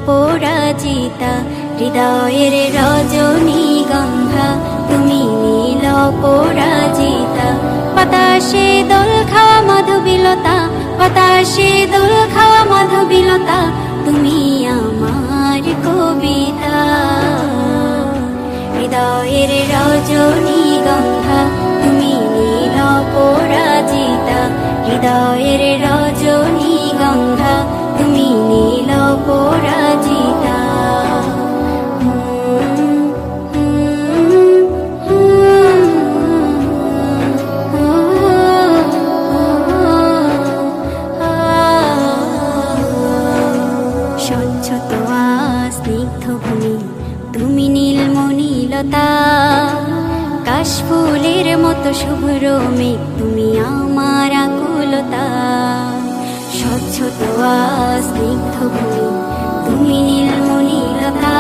পরাজিতা, হৃদয়ের রজনীগন্ধা তুমি নীল পরাজিতা। বাতাসে দোল খাওয়া মাধবীলতা, বাতাসে দোল খাওয়া মাধবীলতা, তুমি আমার কবিতা। হৃদয়ের রজনীগন্ধা তুমি নীল পরাজিতা, হৃদয়ের রজনীগন্ধা তুমি নীল পরাজিতা। স্বচ্ছ তোয়া স্নিগ্ধ ভূমি তুমি নীলমণিলতা, কাশফুলের মতো শুভ্র মেঘ তুমি আমার আকুলতা। স্বচ্ছ তোয়া স্নিগ্ধ ভূমি তুমি নীলমণিলতা,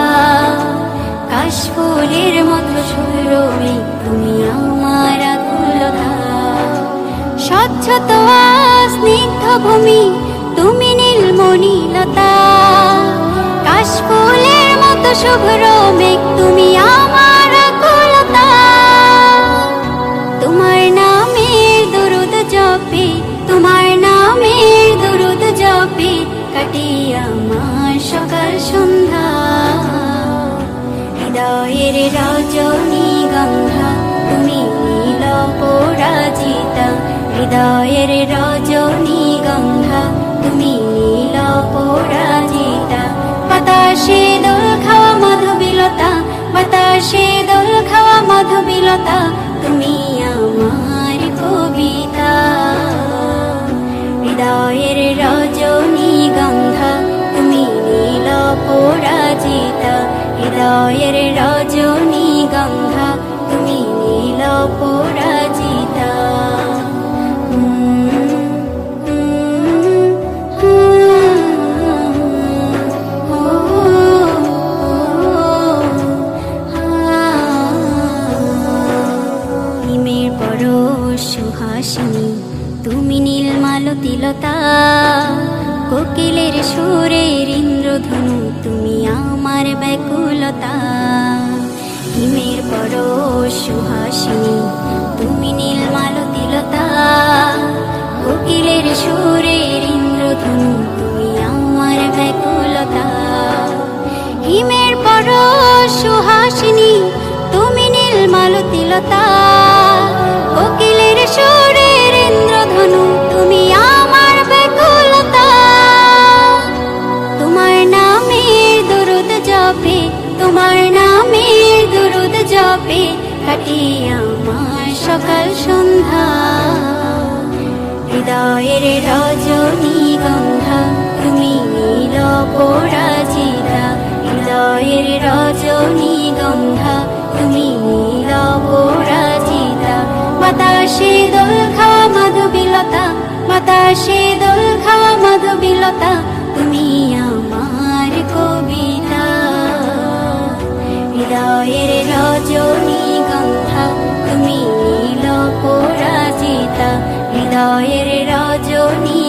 কাশফুলের মতো শুভ্র মেঘ তুমি আমার আকুলতা। স্বচ্ছ তোয়া স্নিগ্ধ ভূমি তুমি নীলমণিলতা, কাশফুলের মতো শুভ্র মেঘ তুমি আমার আকুলতা। তোমার নামের দরুদ জপে, তোমার নামের দরুদ জপে কাটে আমার সকাল সন্ধ্যা। হৃদয়ের রজনীগন্ধা তুমি নীল পরাজিতা, হৃদয়ের রজনীগন্ধা তুমি নীল পরাজিতা। বাতাসে দোল খাওয়া মাধবীলতা, বাতাসে দোল খাওয়া মাধবীলতা, তুমি আমার কবিতা। হৃদয়ের রজনীগন্ধা তুমি নীল পরাজিতা, হৃদয়ের রজনীগন্ধা তুমি নীল পরাজিতা। হিমের পরশ সুহাসিনী তুমি নীলমালতিলতা, কোকিলের সুরের ইন্দ্রধনু তুমি আমার ব্যাকুলতা। হিমের পরশ সুহাসিনী তুমি নীলমালতিলতা, কোকিলের সুরের ইন্দ্রধনু তুমি আমার ব্যাকুলতা। হিমের পরশ সুহাসিনী তুমি নীলমালতিলতা, কোকিলের সুরের ইন্দ্রধনু তুমি আমার ব্যাকুলতা। তোমার নামের দরুদ জপে, তোমার নামের দরুদ জপে কাটে আমার সকাল সন্ধ্যা। হৃদয়ের রজনীগন্ধা তুমি নীল পরাজিতা, হৃদয়ের রজনীগন্ধা তুমি নীল পরাজিতা। বাতাসে দোল খাওয়া মাধবীলতা, বাতাসে দোল খাওয়া মাধবীলতা, তুমি আমার কবিতা। হৃদয়ের রজনীগন্ধা তুমি নীল পরাজিতা, হৃদয়ের রজনী